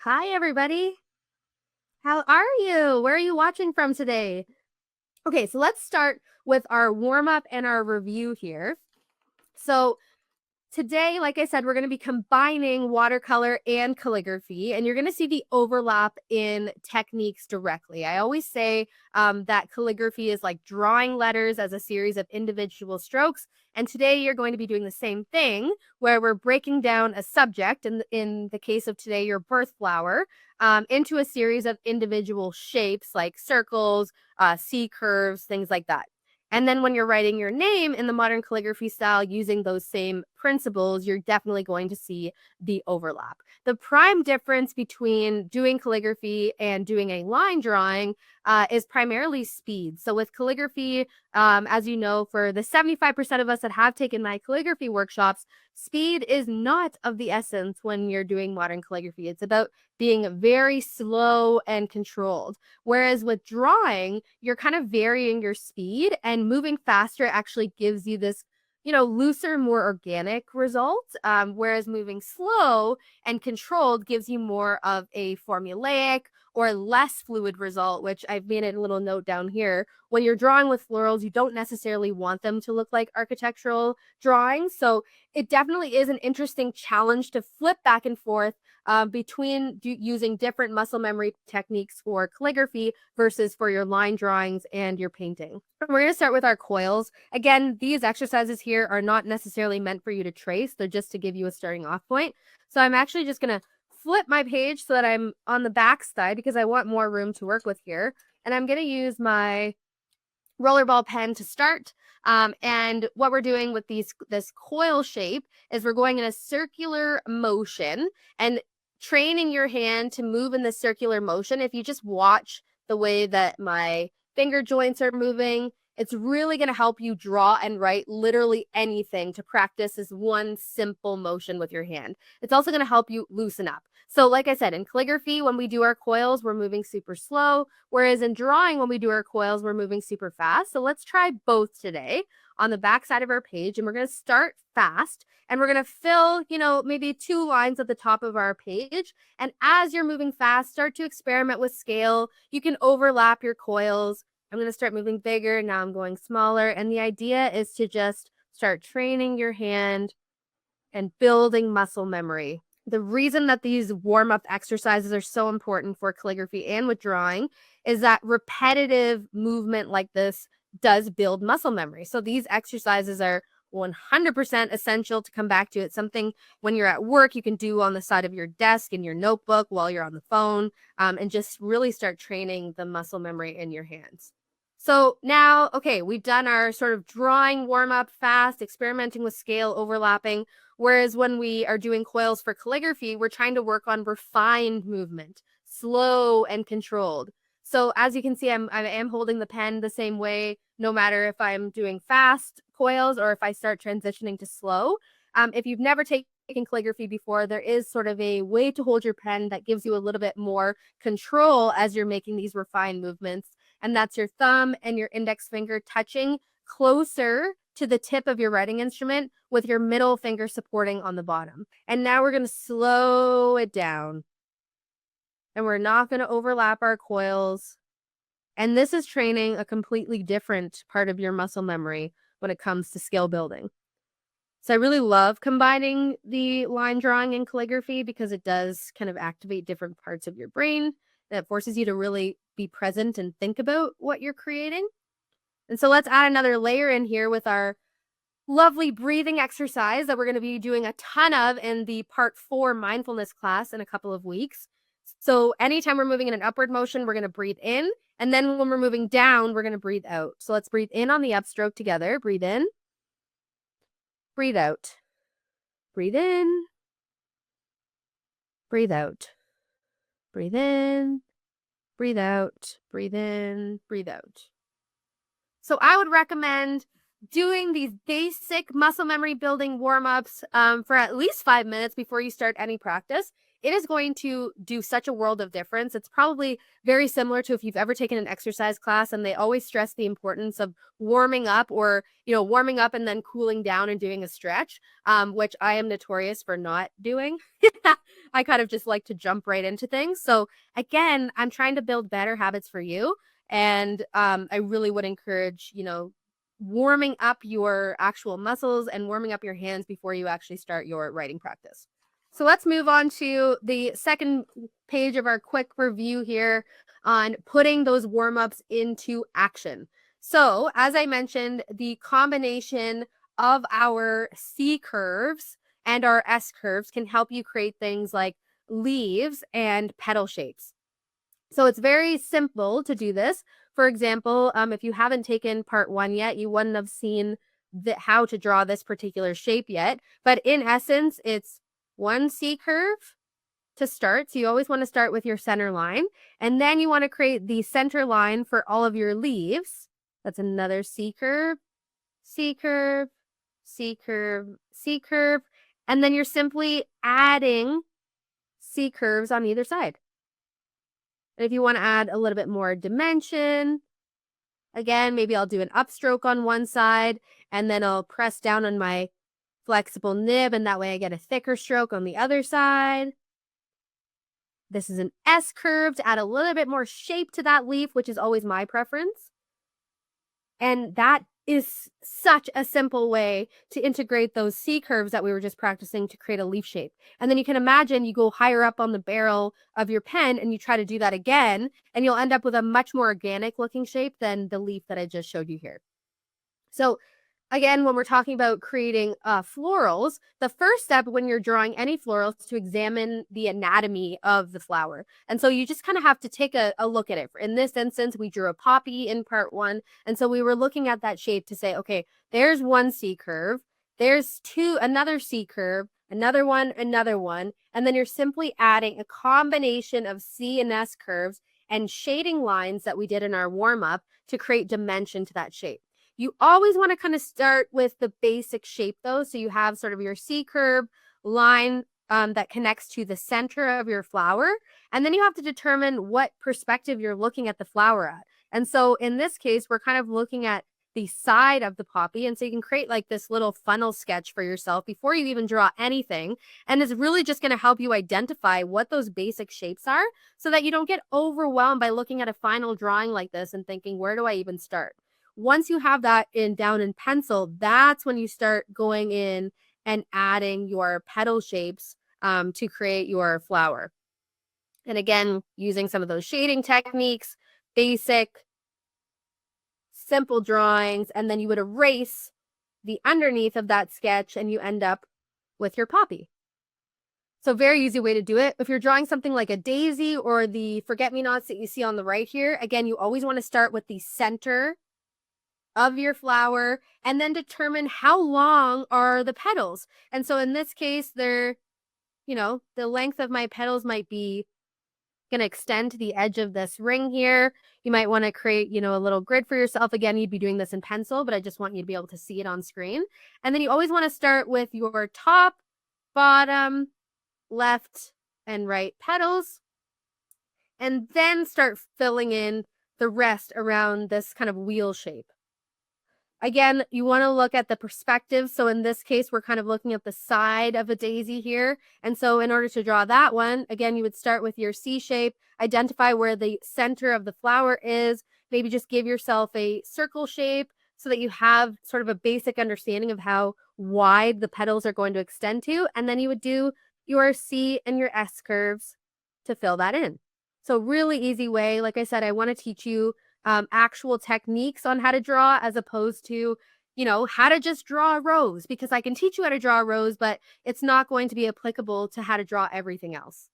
Hi, everybody. How are you? Where are you watching from today? Okay, so let's start with our warm up and our review here. So, today, like I said, we're going to be combining watercolor and calligraphy, and you're going to see the overlap in techniques directly. I always say that calligraphy is like drawing letters as a series of individual strokes. And today you're going to be doing the same thing where we're breaking down a subject, in the case of today, your birth flower, into a series of individual shapes like circles, C curves, things like that. And then when you're writing your name in the modern calligraphy style using those same principles, you're definitely going to see the overlap. The prime difference between doing calligraphy and doing a line drawing is primarily speed. So with calligraphy, as you know, for the 75% of us that have taken my calligraphy workshops, speed is not of the essence when you're doing modern calligraphy. It's about being very slow and controlled. Whereas with drawing, you're kind of varying your speed, and moving faster actually gives you this, looser, more organic result. Whereas moving slow and controlled gives you more of a formulaic or less fluid result, which I've made a little note down here. When you're drawing with florals, you don't necessarily want them to look like architectural drawings. So it definitely is an interesting challenge to flip back and forth between using different muscle memory techniques for calligraphy versus for your line drawings and your painting. We're going to start with our coils. Again, these exercises here are not necessarily meant for you to trace. They're just to give you a starting off point. So I'm actually just going to flip my page so that I'm on the back side because I want more room to work with here. And I'm going to use my rollerball pen to start. And what we're doing with this coil shape is we're going in a circular motion and training your hand to move in the circular motion. If you just watch the way that my finger joints are moving, it's really going to help you draw and write literally anything to practice this one simple motion with your hand. It's also going to help you loosen up. So like I said, in calligraphy, when we do our coils, we're moving super slow. Whereas in drawing, when we do our coils, we're moving super fast. So let's try both today on the back side of our page. And we're going to start fast and we're going to fill, maybe 2 lines at the top of our page. And as you're moving fast, start to experiment with scale. You can overlap your coils. I'm going to start moving bigger. Now I'm going smaller. And the idea is to just start training your hand and building muscle memory. The reason that these warm-up exercises are so important for calligraphy and with drawing is that repetitive movement like this does build muscle memory. So these exercises are 100% essential to come back to. It's something when you're at work you can do on the side of your desk in your notebook while you're on the phone, and just really start training the muscle memory in your hands. So now, okay, we've done our sort of drawing warm-up fast, experimenting with scale, overlapping. Whereas when we are doing coils for calligraphy, we're trying to work on refined movement, slow and controlled. So as you can see, I am holding the pen the same way, no matter if I'm doing fast coils or if I start transitioning to slow. If you've never taken calligraphy before, there is sort of a way to hold your pen that gives you a little bit more control as you're making these refined movements. And that's your thumb and your index finger touching closer to the tip of your writing instrument with your middle finger supporting on the bottom. And now we're going to slow it down. And we're not going to overlap our coils. And this is training a completely different part of your muscle memory when it comes to skill building. So I really love combining the line drawing and calligraphy because it does kind of activate different parts of your brain. And it forces you to really be present and think about what you're creating. And so let's add another layer in here with our lovely breathing exercise that we're going to be doing a ton of in the part 4 mindfulness class in a couple of weeks. So anytime we're moving in an upward motion, we're going to breathe in. And then when we're moving down, we're going to breathe out. So let's breathe in on the upstroke together. Breathe in. Breathe out. Breathe in. Breathe out. Breathe in. Breathe out. Breathe in. Breathe out. So I would recommend doing these basic muscle memory building warm-ups for at least 5 minutes before you start any practice. it is going to do such a world of difference. It's probably very similar to if you've ever taken an exercise class, and they always stress the importance of warming up, or, warming up and then cooling down and doing a stretch, which I am notorious for not doing. I kind of just like to jump right into things. So again, I'm trying to build better habits for you. And I really would encourage, warming up your actual muscles and warming up your hands before you actually start your writing practice. So let's move on to the second page of our quick review here on putting those warm-ups into action. So as I mentioned, the combination of our C curves and our S curves can help you create things like leaves and petal shapes. So it's very simple to do this. For example, if you haven't taken part 1 yet, you wouldn't have seen how to draw this particular shape yet. But in essence, it's one C curve to start. So you always want to start with your center line. And then you want to create the center line for all of your leaves. That's another C curve, C curve, C curve, C curve. And then you're simply adding C curves on either side. And if you want to add a little bit more dimension, again, maybe I'll do an upstroke on one side, and then I'll press down on my flexible nib, and that way I get a thicker stroke on the other side. This is an S curve to add a little bit more shape to that leaf, which is always my preference. And that is such a simple way to integrate those C curves that we were just practicing to create a leaf shape. And then you can imagine you go higher up on the barrel of your pen and you try to do that again, and you'll end up with a much more organic looking shape than the leaf that I just showed you here. So again, when we're talking about creating florals, the first step when you're drawing any floral is to examine the anatomy of the flower. And so you just kind of have to take a look at it. In this instance, we drew a poppy in part 1. And so we were looking at that shape to say, okay, there's one C curve, there's another C curve, another one, and then you're simply adding a combination of C and S curves and shading lines that we did in our warm-up to create dimension to that shape. You always want to kind of start with the basic shape though. So you have sort of your C curve line that connects to the center of your flower. And then you have to determine what perspective you're looking at the flower at. And so in this case, we're kind of looking at the side of the poppy. And so you can create like this little funnel sketch for yourself before you even draw anything. And it's really just going to help you identify what those basic shapes are so that you don't get overwhelmed by looking at a final drawing like this and thinking, where do I even start? Once you have that down in pencil, that's when you start going in and adding your petal shapes to create your flower. And again, using some of those shading techniques, basic, simple drawings, and then you would erase the underneath of that sketch and you end up with your poppy. So very easy way to do it. If you're drawing something like a daisy or the forget-me-nots that you see on the right here, again, you always want to start with the center of your flower and then determine how long are the petals. And so in this case, the length of my petals might be going to extend to the edge of this ring here. You might want to create, a little grid for yourself. Again, you'd be doing this in pencil, but I just want you to be able to see it on screen. And then you always want to start with your top, bottom, left, and right petals, and then start filling in the rest around this kind of wheel shape. Again, you want to look at the perspective. So in this case, we're kind of looking at the side of a daisy here. And so in order to draw that one, again, you would start with your C shape, identify where the center of the flower is, maybe just give yourself a circle shape so that you have sort of a basic understanding of how wide the petals are going to extend to. And then you would do your C and your S curves to fill that in. So really easy way. Like I said, I want to teach you actual techniques on how to draw as opposed to, how to just draw a rose, because I can teach you how to draw a rose, but it's not going to be applicable to how to draw everything else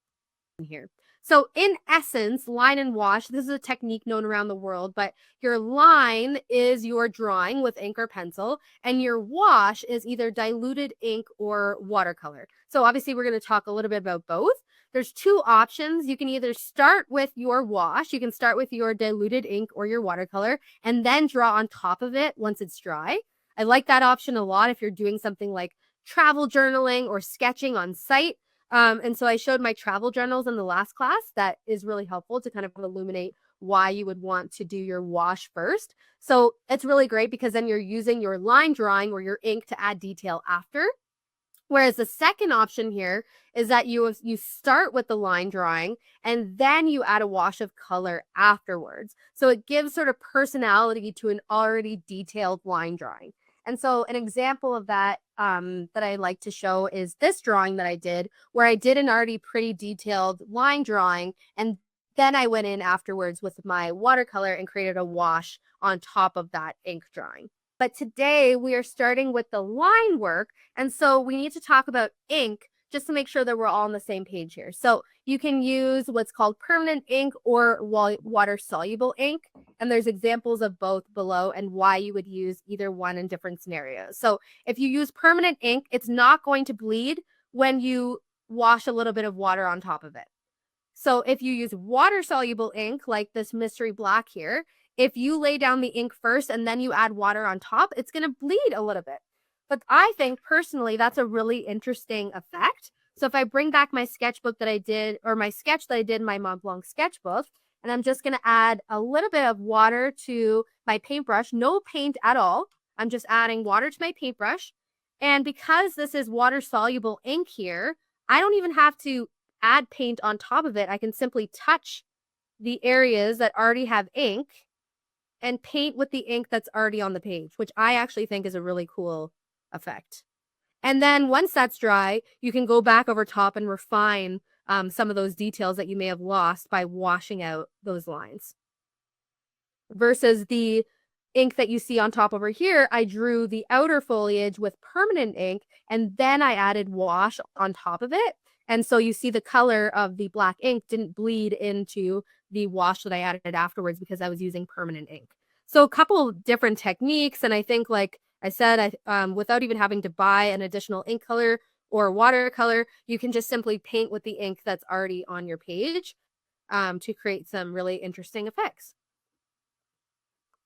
here. So in essence, line and wash, this is a technique known around the world, but your line is your drawing with ink or pencil, and your wash is either diluted ink or watercolor. So obviously we're going to talk a little bit about both. There's two options. You can either start with your wash, you can start with your diluted ink or your watercolor, and then draw on top of it once it's dry. I like that option a lot if you're doing something like travel journaling or sketching on site. And so I showed my travel journals in the last class. That is really helpful to kind of illuminate why you would want to do your wash first. So it's really great because then you're using your line drawing or your ink to add detail after. Whereas the second option here is that you start with the line drawing and then you add a wash of color afterwards. So it gives sort of personality to an already detailed line drawing. And so an example of that that I like to show is this drawing that I did, where I did an already pretty detailed line drawing, and then I went in afterwards with my watercolor and created a wash on top of that ink drawing. But today we are starting with the line work. And so we need to talk about ink just to make sure that we're all on the same page here. So you can use what's called permanent ink or water soluble ink. And there's examples of both below and why you would use either one in different scenarios. So if you use permanent ink, it's not going to bleed when you wash a little bit of water on top of it. So if you use water soluble ink, like this mystery black here, if you lay down the ink first and then you add water on top, it's going to bleed a little bit. But I think personally, that's a really interesting effect. So if I bring back my sketchbook that I did, or my sketch that I did in my Mont Blanc sketchbook, and I'm just going to add a little bit of water to my paintbrush, no paint at all. I'm just adding water to my paintbrush. And because this is water soluble ink here, I don't even have to add paint on top of it. I can simply touch the areas that already have ink and paint with the ink that's already on the page, which I actually think is a really cool effect. And then once that's dry, you can go back over top and refine some of those details that you may have lost by washing out those lines. Versus the ink that you see on top over here, I drew the outer foliage with permanent ink, and then I added wash on top of it. And so you see the color of the black ink didn't bleed into the wash that I added afterwards because I was using permanent ink. So a couple different techniques. And I think, like I said, without even having to buy an additional ink color or watercolor, you can just simply paint with the ink that's already on your page to create some really interesting effects.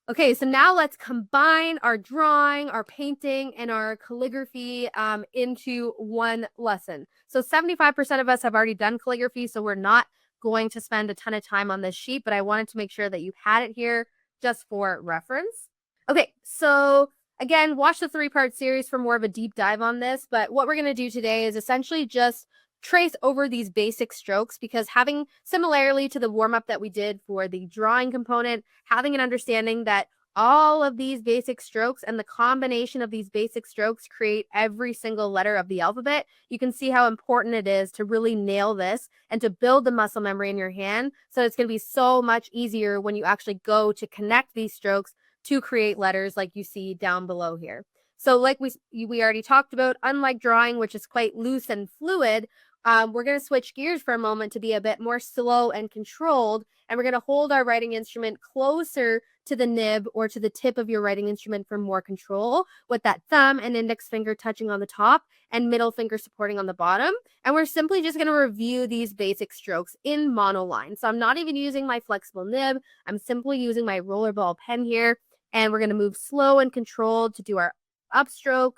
Okay, so now let's combine our drawing, our painting, and our calligraphy into one lesson. So 75% of us have already done calligraphy, so we're not going to spend a ton of time on this sheet, but I wanted to make sure that you had it here just for reference. Okay, so again, watch the 3-part series for more of a deep dive on this, but what we're going to do today is essentially just trace over these basic strokes, because having, similarly to the warm-up that we did for the drawing component, having an understanding that all of these basic strokes and the combination of these basic strokes create every single letter of the alphabet, you can see how important it is to really nail this and to build the muscle memory in your hand. So it's going to be so much easier when you actually go to connect these strokes to create letters like you see down below here. So like we already talked about, unlike drawing, which is quite loose and fluid, we're going to switch gears for a moment to be a bit more slow and controlled, and we're going to hold our writing instrument closer to the nib or to the tip of your writing instrument for more control, with that thumb and index finger touching on the top and middle finger supporting on the bottom. And we're simply just going to review these basic strokes in monoline. So I'm not even using my flexible nib. I'm simply using my rollerball pen here, and we're going to move slow and controlled to do our upstroke,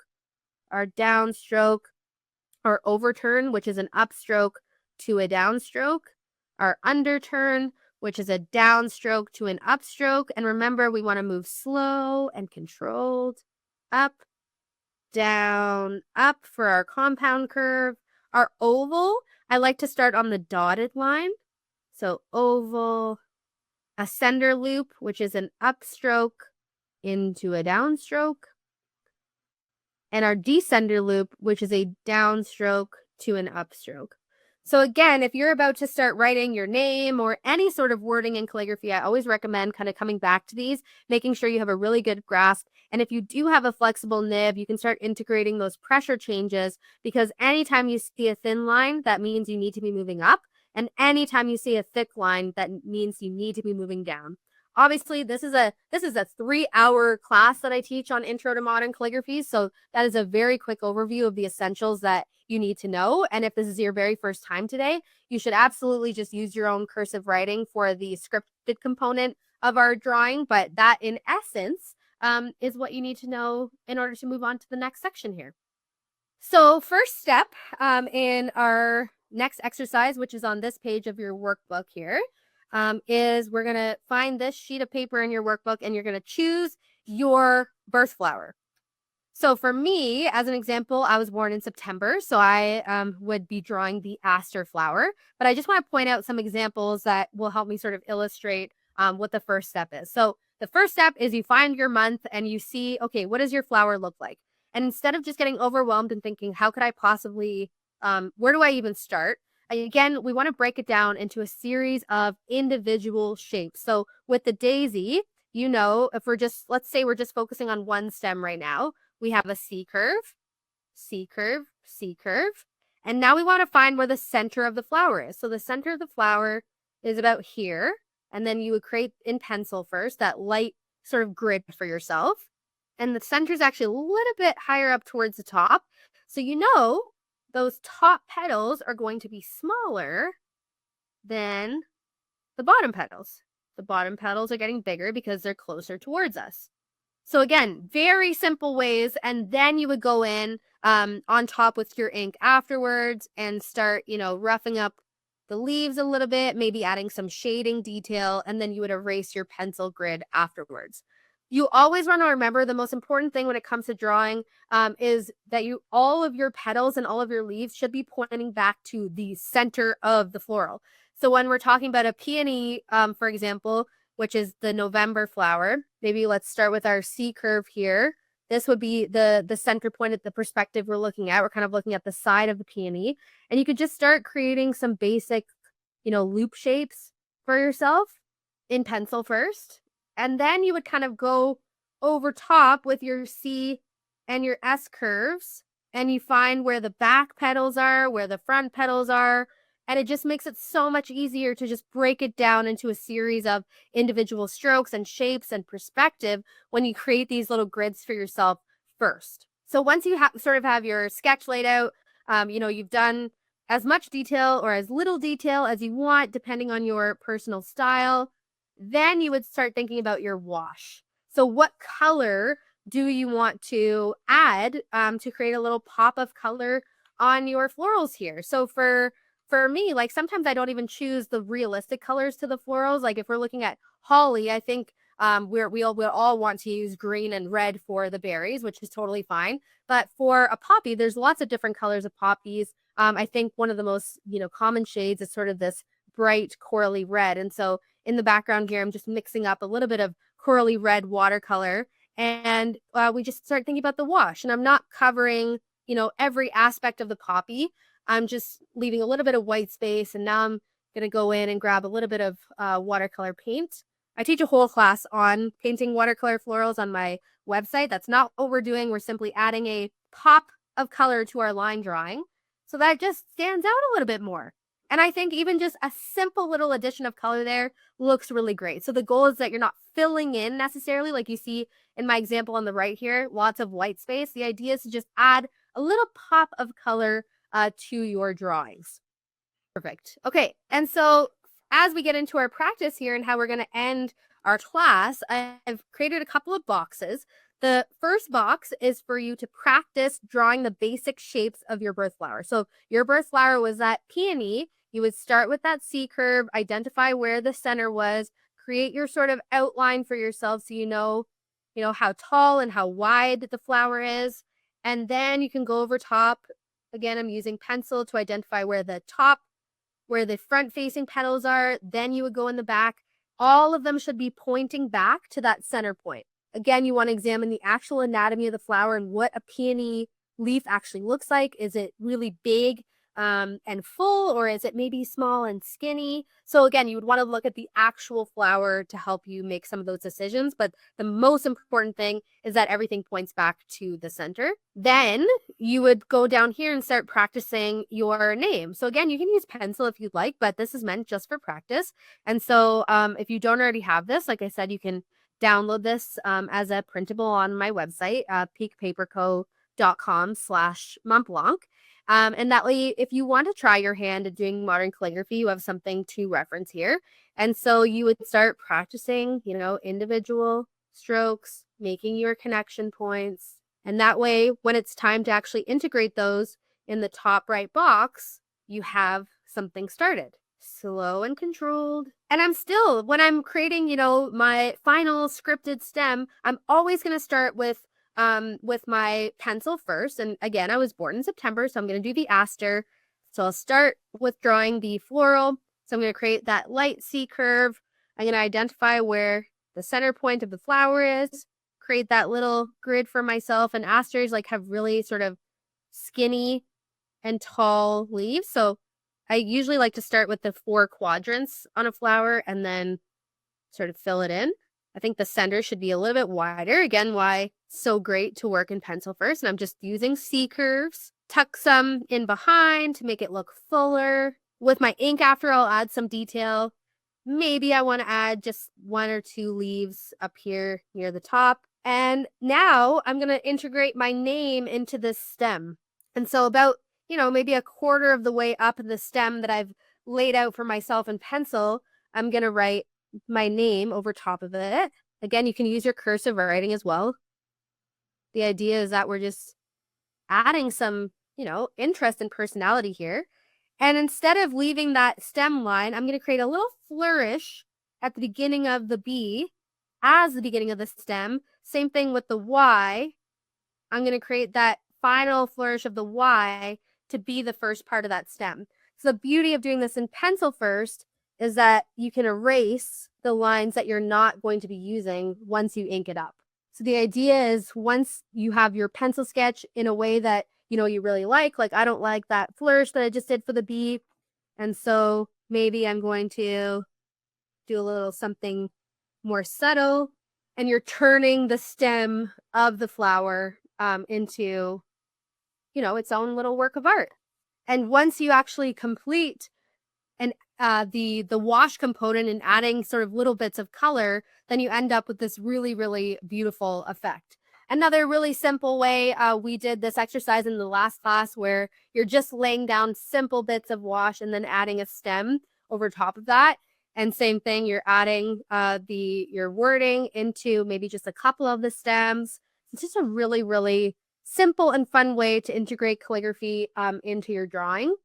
our downstroke, our overturn, which is an upstroke to a downstroke, our underturn, which is a downstroke to an upstroke. And remember, we want to move slow and controlled, up, down, up for our compound curve. Our oval, I like to start on the dotted line. So oval, a sender loop, which is an upstroke into a downstroke, and our descender loop, which is a downstroke to an upstroke. So again, if you're about to start writing your name or any sort of wording in calligraphy, I always recommend kind of coming back to these, making sure you have a really good grasp. And if you do have a flexible nib, you can start integrating those pressure changes, because anytime you see a thin line, that means you need to be moving up. And anytime you see a thick line, that means you need to be moving down. Obviously, this is a 3-hour class that I teach on Intro to Modern Calligraphy, so that is a very quick overview of the essentials that you need to know. And if this is your very first time today, you should absolutely just use your own cursive writing for the scripted component of our drawing, but that in essence is what you need to know in order to move on to the next section here. So first step in our next exercise, which is on this page of your workbook here, is we're going to find this sheet of paper in your workbook and you're going to choose your birth flower. So for me, as an example, I was born in September, so I would be drawing the aster flower. But I just want to point out some examples that will help me sort of illustrate what the first step is. So the first step is you find your month and you see, okay, what does your flower look like? And instead of just getting overwhelmed and thinking, how could I possibly, where do I even start? Again, we want to break it down into a series of individual shapes. So with the daisy, you know, if we're just, let's say we're just focusing on one stem right now, we have a C curve, C curve, C curve. And now we want to find where the center of the flower is. So the center of the flower is about here. And then you would create in pencil first that light sort of grid for yourself. And the center is actually a little bit higher up towards the top. So you know those top petals are going to be smaller than the bottom petals. The bottom petals are getting bigger because they're closer towards us. So again, very simple ways. And then you would go in on top with your ink afterwards and start, you know, roughing up the leaves a little bit, maybe adding some shading detail, and then you would erase your pencil grid afterwards. You always want to remember the most important thing when it comes to drawing is that all of your petals and all of your leaves should be pointing back to the center of the floral. So when we're talking about a peony, for example, which is the November flower, maybe let's start with our C curve here. This would be the center point at the perspective we're looking at. We're kind of looking at the side of the peony. And you could just start creating some basic, you know, loop shapes for yourself in pencil first. And then you would kind of go over top with your C and your S curves. And you find where the back petals are, where the front petals are. And it just makes it so much easier to just break it down into a series of individual strokes and shapes and perspective when you create these little grids for yourself first. So once you sort of have your sketch laid out, you know, you've done as much detail or as little detail as you want, depending on your personal style, then you would start thinking about your wash. So what color do you want to add to create a little pop of color on your florals here? So for me, like sometimes I don't even choose the realistic colors to the florals. Like if we're looking at holly, I think we'll all want to use green and red for the berries, which is totally fine. But for a poppy, there's lots of different colors of poppies. I think one of the most, you know, common shades is sort of this bright corally red. And so in the background here, I'm just mixing up a little bit of corally red watercolor. And we just start thinking about the wash. And I'm not covering, you know, every aspect of the poppy. I'm just leaving a little bit of white space, and now I'm going to go in and grab a little bit of watercolor paint. I teach a whole class on painting watercolor florals on my website. That's not what we're doing. We're simply adding a pop of color to our line drawing so that it just stands out a little bit more. And I think even just a simple little addition of color there looks really great. So the goal is that you're not filling in necessarily, like you see in my example on the right here, lots of white space. The idea is to just add a little pop of color to your drawings. Perfect. Okay, and so as we get into our practice here and how we're going to end our class, I've created a couple of boxes. The first box is for you to practice drawing the basic shapes of your birth flower. So your birth flower was that peony. You would start with that C curve, identify where the center was, create your sort of outline for yourself so you know how tall and how wide the flower is. And then you can go over top. Again, I'm using pencil to identify where the front facing petals are. Then you would go in the back. All of them should be pointing back to that center point. Again, you want to examine the actual anatomy of the flower and what a peony leaf actually looks like. Is it really big and full, or is it maybe small and skinny? So again, you would want to look at the actual flower to help you make some of those decisions. But the most important thing is that everything points back to the center. Then you would go down here and start practicing your name. So again, you can use pencil if you'd like, but this is meant just for practice. And so if you don't already have this, like I said, you can download this as a printable on my website, peakpaperco.com/Montblanc. And that way, if you want to try your hand at doing modern calligraphy, you have something to reference here. And so you would start practicing, you know, individual strokes, making your connection points, And that way, when it's time to actually integrate those in the top right box, you have something started. Slow and controlled. And I'm still, when I'm creating, my final scripted stem, I'm always going to start with my pencil first. And again, I was born in September, so I'm going to do the aster. So I'll start with drawing the floral. So I'm going to create that light C curve. I'm going to identify where the center point of the flower is, create that little grid for myself. And asters have really sort of skinny and tall leaves. So I usually like to start with the 4 quadrants on a flower and then sort of fill it in. I think the center should be a little bit wider. Again, why it's so great to work in pencil first. And I'm just using C curves. Tuck some in behind to make it look fuller. With my ink after, I'll add some detail. Maybe I want to add just 1 or 2 leaves up here near the top. And now I'm going to integrate my name into this stem. And so about, maybe a quarter of the way up the stem that I've laid out for myself in pencil, I'm going to write my name over top of it. Again, you can use your cursive writing as well. The idea is that we're just adding some, interest and personality here. And instead of leaving that stem line, I'm going to create a little flourish at the beginning of the B as the beginning of the stem. Same thing with the Y. I'm going to create that final flourish of the Y to be the first part of that stem. So the beauty of doing this in pencil first is that you can erase the lines that you're not going to be using once you ink it up. So the idea is once you have your pencil sketch in a way that you really like I don't like that flourish that I just did for the B, and so maybe I'm going to do a little something more subtle, and you're turning the stem of the flower into its own little work of art. And once you actually complete the wash component and adding sort of little bits of color, then you end up with this really, really beautiful effect. Another really simple way, we did this exercise in the last class where you're just laying down simple bits of wash and then adding a stem over top of that. And same thing, you're adding your wording into maybe just a couple of the stems. It's just a really, really simple and fun way to integrate calligraphy into your drawing.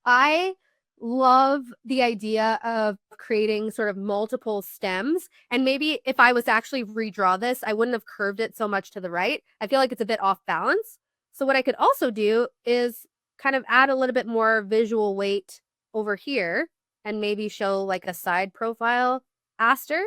I love the idea of creating sort of multiple stems. And maybe if I was to actually redraw this, I wouldn't have curved it so much to the right. I feel like it's a bit off balance. So what I could also do is kind of add a little bit more visual weight over here and maybe show a side profile aster.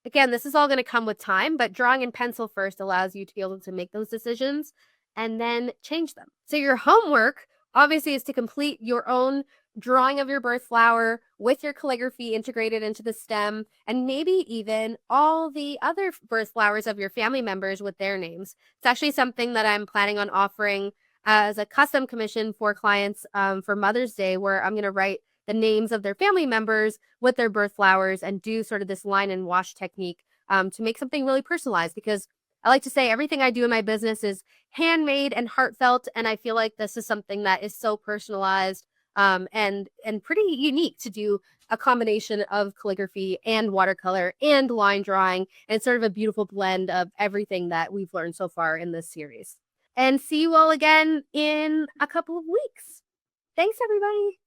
Again, this is all going to come with time, but drawing in pencil first allows you to be able to make those decisions and then change them. So your homework obviously is to complete your own drawing of your birth flower with your calligraphy integrated into the stem, and maybe even all the other birth flowers of your family members with their names. It's actually something that I'm planning on offering as a custom commission for clients for Mother's Day, where I'm going to write the names of their family members with their birth flowers and do sort of this line and wash technique to make something really personalized, because I like to say everything I do in my business is handmade and heartfelt, and I feel like this is something that is so personalized and pretty unique to do a combination of calligraphy and watercolor and line drawing, and sort of a beautiful blend of everything that we've learned so far in this series. And see you all again in a couple of weeks. Thanks, everybody.